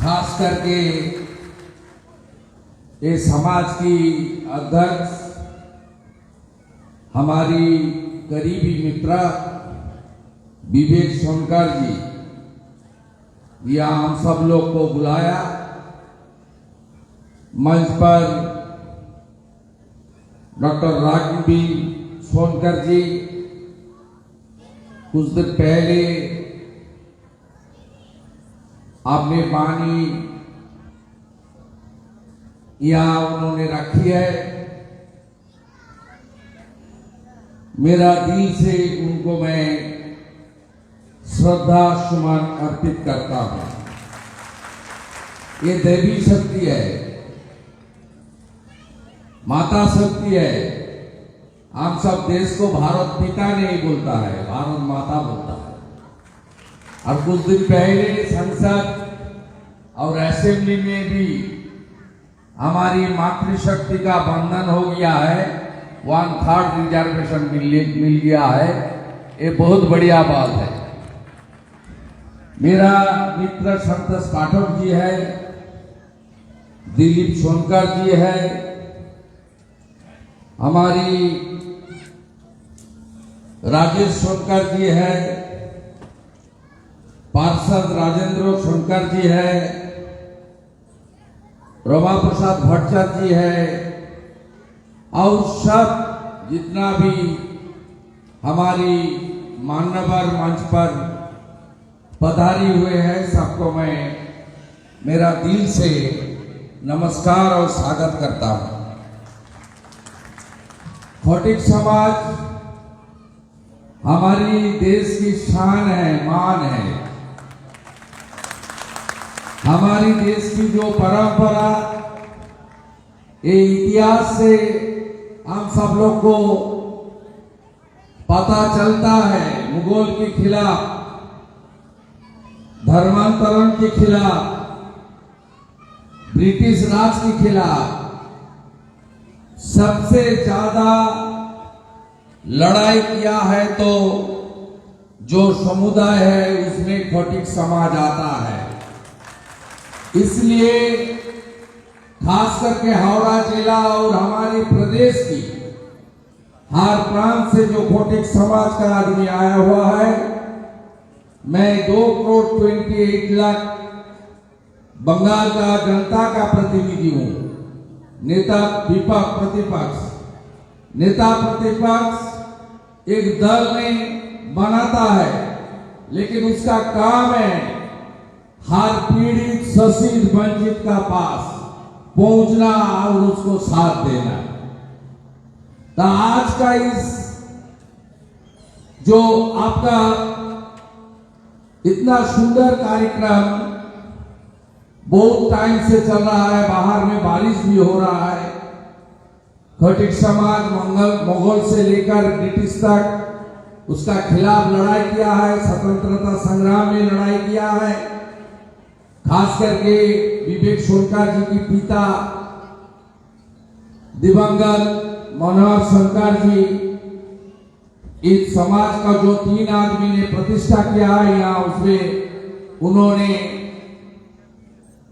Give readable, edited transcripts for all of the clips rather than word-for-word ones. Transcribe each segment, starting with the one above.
खास करके ये समाज की अध्यक्ष हमारी करीबी मित्र विवेक सोनकर जी, यहाँ हम सब लोग को बुलाया। मंच पर डॉक्टर राघवीर सोनकर जी कुछ दिन पहले आपने वाणी यहाँ उन्होंने रखी है। मेरा दिल से उनको मैं श्रद्धा सुमन अर्पित करता हूं। ये देवी शक्ति है, माता शक्ति है। हम सब देश को भारत पिता नहीं बोलता है, भारत माता बोलता है। और कुछ दिन पहले संसद और असेंबली में भी हमारी मातृशक्ति का बंधन हो गया है, 1/3 रिजर्वेशन मिल गया है। ये बहुत बढ़िया बात है। मेरा मित्र संतोष पाठक जी है, दिलीप सोनकर जी है, हमारी राजेश सोनकर जी है, पार्षद राजेंद्र सोनकर जी है, रमा प्रसाद भट्टाचार्य जी है, और सब जितना भी हमारी मान्यवर मंच पर पधारी हुए हैं, सबको मैं मेरा दिल से नमस्कार और स्वागत करता हूं। खटिक समाज हमारी देश की शान है, मान है। हमारी देश की जो परंपरा, ये इतिहास से हम सब लोग को पता चलता है। मुगल के खिलाफ, धर्मांतरण के खिलाफ, ब्रिटिश राज के खिलाफ सबसे ज्यादा लड़ाई किया है तो जो समुदाय है उसमें खटिक समाज आता है। इसलिए खास करके हावड़ा जिला और हमारे प्रदेश की हर प्रांत से जो खटिक समाज का आदमी आया हुआ है, मैं 2,28,00,000 बंगाल का जनता का प्रतिनिधि हूं। नेता विपक्ष प्रतिपक्ष, नेता प्रतिपक्ष एक दल में बनाता है, लेकिन उसका काम है हर पीड़ित शोषित वंचित का पास पहुंचना और उसको साथ देना। तो आज का इस जो आपका इतना सुंदर कार्यक्रम बहुत टाइम से चल रहा है, बाहर में बारिश भी हो रहा है। खटिक समाज मुगल से लेकर ब्रिटिश तक उसका खिलाफ लड़ाई किया है, स्वतंत्रता संग्राम में लड़ाई किया है। खास करके विवेक सोनकर जी की पिता दिवंगत मनोहर सोनकर जी, इस समाज का जो 3 आदमी ने प्रतिष्ठा किया है यहाँ, उसमें उन्होंने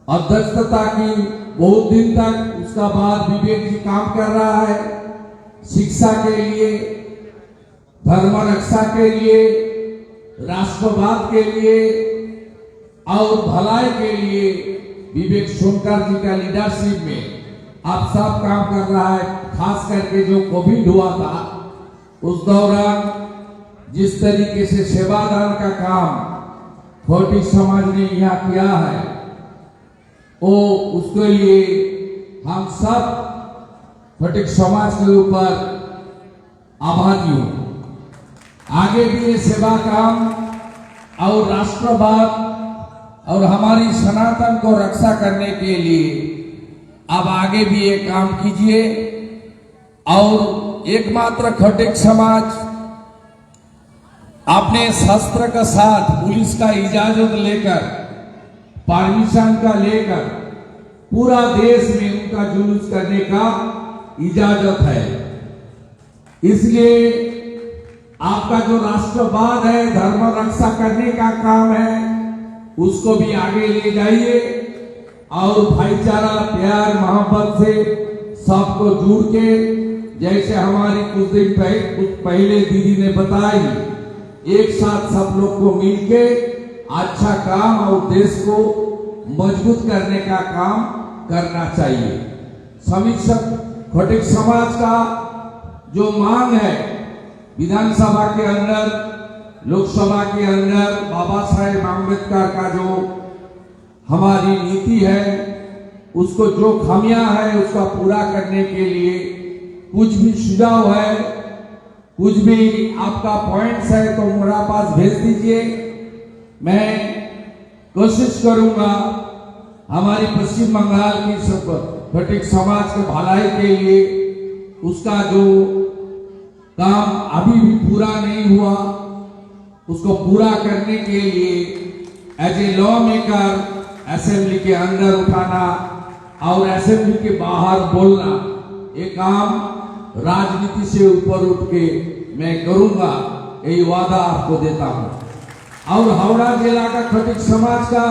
अध्यक्षता की बहुत दिन तक। उसका बाद विवेक जी काम कर रहा है शिक्षा के लिए, धर्म रक्षा के लिए, राष्ट्रवाद के लिए और भलाई के लिए। विवेक सोनकर जी का लीडरशिप में आप सब काम कर रहा है। खास करके जो कोविड हुआ था उस दौरान जिस तरीके से सेवादान का काम खटिक समाज ने यहाँ किया है, वो उसके लिए हम सब खटिक समाज के ऊपर आभारी हूं। आगे भी ये सेवा काम और राष्ट्रवाद और हमारी सनातन को रक्षा करने के लिए अब आगे भी ये काम कीजिए। और एकमात्र खटिक समाज अपने शस्त्र के साथ पुलिस का इजाजत लेकर, परमिशन का लेकर पूरा देश में उनका जुलूस करने का इजाजत है। इसलिए आपका जो राष्ट्रवाद है, धर्म रक्षा करने का काम है, उसको भी आगे ले जाइए और भाईचारा प्यार मोहब्बत से सबको जोड़ के, जैसे हमारी कुछ पहले दीदी ने बताई, एक साथ सब लोग को मिलके अच्छा काम और देश को मजबूत करने का काम करना चाहिए। समीक्षक खटिक समाज का जो मांग है, विधानसभा के अंदर, लोकसभा के अंदर बाबा साहेब आम्बेडकर का जो हमारी नीति है, उसको जो खामियां है उसका पूरा करने के लिए कुछ भी सुझाव है, कुछ भी आपका पॉइंट्स है तो मेरा पास भेज दीजिए। मैं कोशिश करूंगा हमारी पश्चिम बंगाल की खटिक समाज के भलाई के लिए, उसका जो काम अभी भी पूरा नहीं हुआ उसको पूरा करने के लिए as a lawmaker assembly के अंदर उठाना और असेंबली के बाहर बोलना, ये काम राजनीति से ऊपर उठ के मैं करूंगा, यही वादा आपको देता हूं। और हावड़ा जिला का खटिक समाज का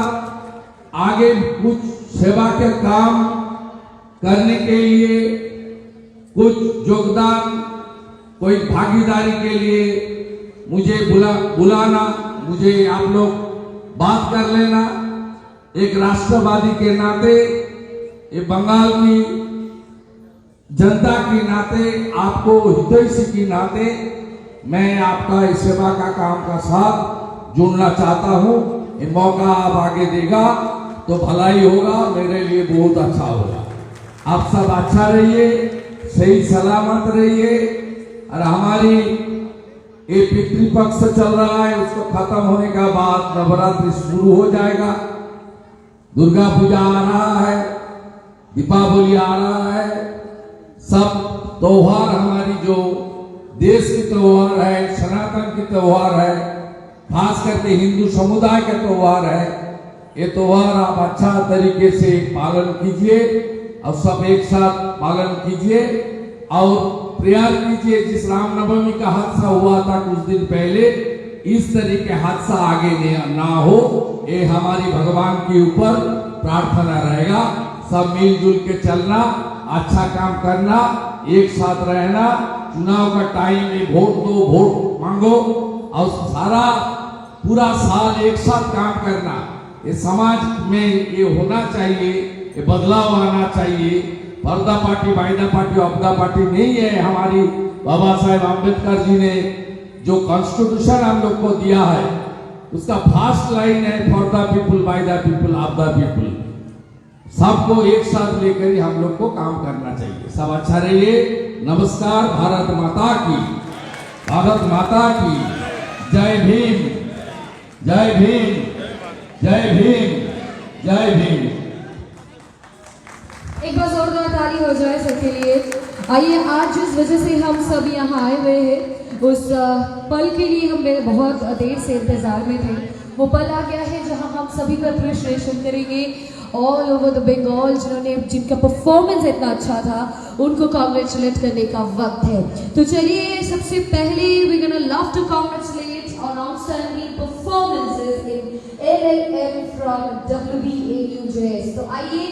आगे कुछ सेवा के काम करने के लिए, कुछ योगदान, कोई भागीदारी के लिए मुझे बुलाना, मुझे आप लोग बात कर लेना। एक राष्ट्रवादी के नाते, ये बंगाल की जनता के नाते, आपको हितैषी के नाते मैं आपका इस सेवा का काम का साथ जुड़ना चाहता हूं। ये मौका आप आगे देगा तो भलाई होगा, मेरे लिए बहुत अच्छा होगा। आप सब अच्छा रहिए, सही सलामत रहिए। और हमारी ये पितृपक्ष चल रहा है, उसको खत्म होने का बाद नवरात्रि शुरू हो जाएगा, दुर्गा पूजा आ रहा है, दीपावली आ रहा है, सब त्योहार हमारी जो देश की त्योहार है, सनातन की त्योहार है, खास करके हिंदू समुदाय का त्योहार है। ये त्योहार आप अच्छा तरीके से पालन कीजिए और सब एक साथ पालन कीजिए और प्रयास कीजिए। जिस रामनवमी का हादसा हुआ था कुछ दिन पहले, इस तरीके हादसा आगे ना हो, ये हमारी भगवान के ऊपर प्रार्थना रहेगा। सब मिलजुल के चलना, अच्छा काम करना, एक साथ रहना। चुनाव का टाइम में वोट दो, वोट मांगो और सारा पूरा साल एक साथ काम करना। ये समाज में ये होना चाहिए, ये बदलाव आना चाहिए। पर्दा पार्टी, वायदा पार्टी, अपदा पार्टी नहीं है। हमारी बाबा साहेब आम्बेडकर जी ने जो कॉन्स्टिट्यूशन हम लोग को दिया है, उसका फास्ट लाइन है, for the people, by the people, of the people. सबको एक साथ लेकर ही हम लोग को काम करना चाहिए। सब अच्छा रहिए। नमस्कार। भारत माता की, भारत माता की जय भीम, जय भीम, जय भीम, जय भीम। एक बार जोरदार ताली हो जाए सबके लिए। आइए, आज जिस वजह से हम सब यहाँ आए हुए हैं, उस पल के लिए हम बहुत देर से इंतजार में थे। वो पल आ गया है जहाँ हम सभी का अप्रिशिएशन करेंगे ऑल ओवर द बंगाल, जिनका परफॉर्मेंस इतना अच्छा था, उनको कांग्रेचुलेट करने का वक्त है। तो चलिए, सबसे पहले we gonna love to congratulate on outstanding performances in LLM from WBAUJS। तो आइए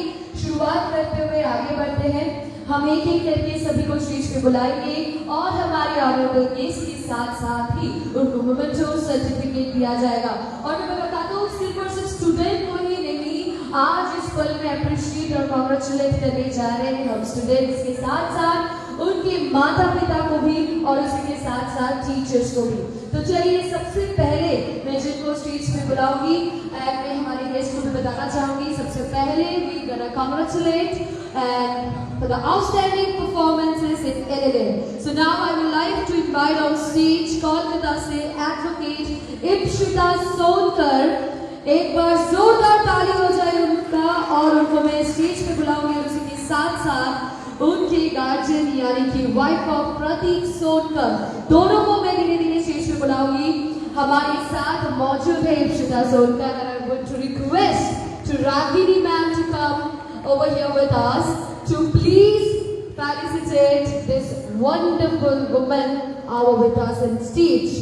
शुरुआत करते हुए आगे बढ़ते हैं। हम एक एक करके सभी को स्टेज पे बुलाएंगे और हमारे ऑनरेबल गेस्ट के साथ साथ ही उनको मोमेंटो सर्टिफिकेट दिया जाएगा। और मैं बताता हूँ, सिर्फ और सिर्फ स्टूडेंट को ही नहीं, आज इस पल में अप्रिशिएट और कांग्रेचुलेट करने जा रहे हैं हम स्टूडेंट्स के साथ साथ उनके माता पिता को भी और उसी के साथ साथ टीचर्स को भी। तो चलिए, सबसे पहले मैं जिनको स्टेज पे बुलाऊंगी, मैं हमारे गेस्ट को भी बताना चाहूंगी। सबसे पहले we gonna congratulate for the outstanding performances in LLM. So now I would like to invite on stage Kolkata से एडवोकेट इप्शिता सोनकर। एक बार जोरदार ताली हो जाए उनका, और उनको मैं स्टेज पे बुलाऊंगी और उसी के साथ साथ उनके गार्जियन यानी कि वाइफ ऑफ प्रतीक सोनकर, दोनों को मैं धीरे धीरे स्टेज पे बुलाऊंगी। हमारे साथ मौजूद है Ipshita Sonkar, and I want to request to Ragini ma'am to come over here with us to please felicitate this wonderful woman over with us on stage.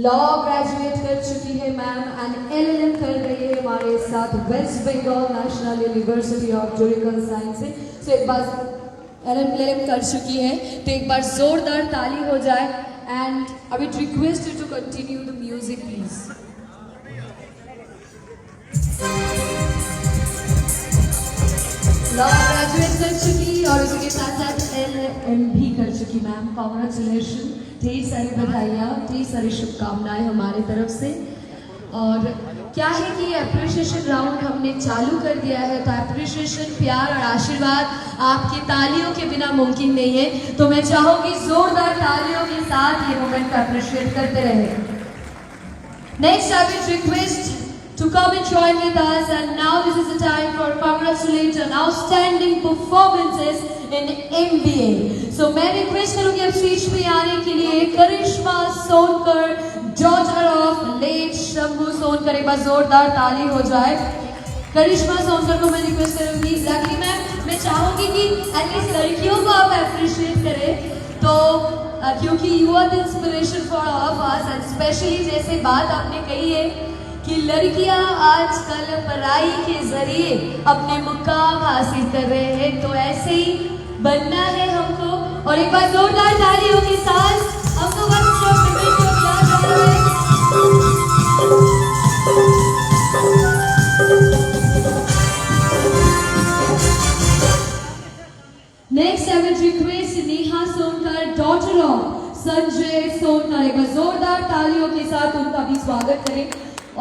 Law graduate कर चुकी है मैम एंड LLM कर रही है हमारे साथ West Bengal National University of Juridical Science से। So एक बार LLM कर चुकी है, तो एक बार जोरदार ताली हो जाए। And I would request you to continue the music please. Law graduate कर चुकी और उसके साथ साथ LLM भी कर चुकी मैम। कॉन्ग्रेचुलेशन, ढेर सारी बधाइयाँ, ढेर सारी शुभकामनाएं हमारे तरफ से। और क्या है कि एप्रिशिएशन राउंड हमने चालू कर दिया है, तो एप्रिशिएशन, प्यार और आशीर्वाद आपकी तालियों के बिना मुमकिन नहीं है। तो मैं चाहूंगी जोरदार तालियों के साथ ये मोमेंट को अप्रिशिएट करते रहे। Next I will request to come and join with us, and now this is the time for congratulate on outstanding performances in MBA. So मैं रिक्वेस्ट करूंगी अब स्टेज पे आने के लिए Karishma Sonkar, daughter of late Shambhu Sonkar. एक बार जोरदार ताली हो जाए। करिश्मा सोनकर को मैं रिक्वेस्ट करूंगी। लकी मैम, मैं चाहूंगी कि एटलीस्ट लड़कियों को आप अप्रिशिएट करें, तो क्योंकि you are the inspiration for all of us. And specially जैसे बात आपने कही है कि लड़कियां आजकल पढ़ाई के जरिए अपने मुकाम हासिल कर रहे हैं, तो ऐसे ही बनना है हमको। और एक बार जोरदार तालियों के साथ हमको next I will request Neha Sonkar, daughter of Sanjay Sonkar. एक बार जोरदार तालियों के साथ उनका भी स्वागत करें।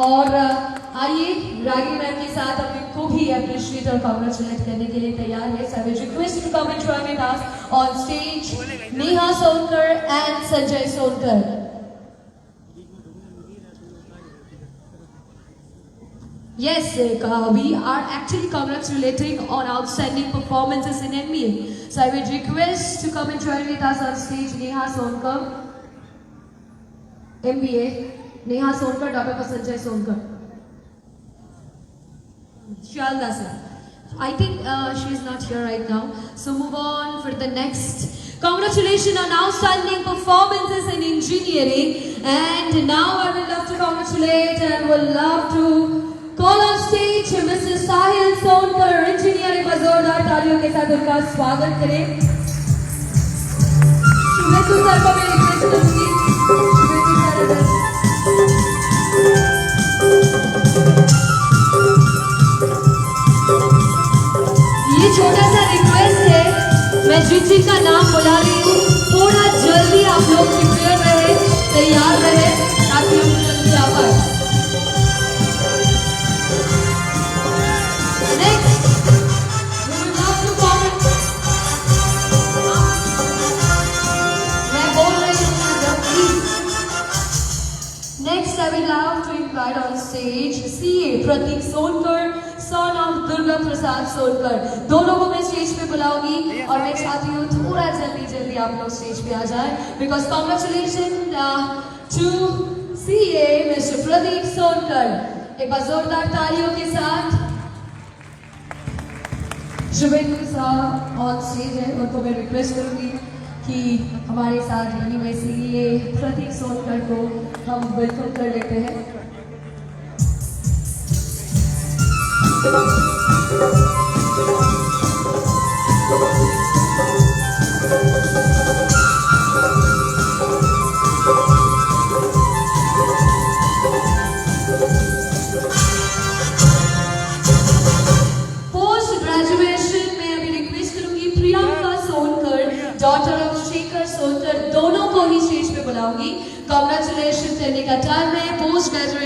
और आइए रागी मैम के साथ हम इनको भी अप्रिशिएट और कॉन्ग्रेचुलेट करने के लिए तैयार है। So I will request to come and join with us on stage Neha Sonkar and Sanjay Sonkar. Yes, we are actually congratulating on outstanding performances in MBA. So I would request to come and join with us on stage Neha Sonkar, MBA. Neha Sonkar, daughter of Sanjay Sonkar. Shalda sir. I think she is not here right now. So move on for the next. Congratulations on outstanding performances in engineering. And now I would love to congratulate and would love to call on stage Mrs. Sahil Sonkar, engineer। एक बार जोरदार तालियों के साथ उनका स्वागत करें। Suvendu sir को मैं रिक्वेस्ट करूंगी। शुभेंदु सर ये छोटा सा रिक्वेस्ट है, मैं जिन जिन का नाम बुला रही हूँ थोड़ा जल्दी आप लोग प्रिपेयर रहे, तैयार रहे, ताकि हम जल्दी आ पाए। Next, I will love to invite on stage CA Pratik Sonkar, son of Durga Prasad Sonkar। दोनों को मैं स्टेज पे बुलाऊंगी और मैं चाहती हूँ थोड़ा जल्दी आप लोग स्टेज पे आ जाएं, because congratulations to CA Mr. Pratik Sonkar। एक बार जोरदार तालियों के साथ शुभेंदु साहब ऑन स्टेज है, उनको मैं रिक्वेस्ट करूंगी कि हमारे साथ रहने में इसलिए प्रतीक सोनकर को हम वेलकम कर लेते हैं। पोस्ट ग्रेजुएशन में अभी रिक्वेस्ट करूंगी प्रियंका सोनकर, डॉटर ऑफ शेखर सोनकर, दोनों को ही स्टेज पे बुलाऊंगी। कॉन्ग्रेचुलेशन करने का टाइम है। Post graduate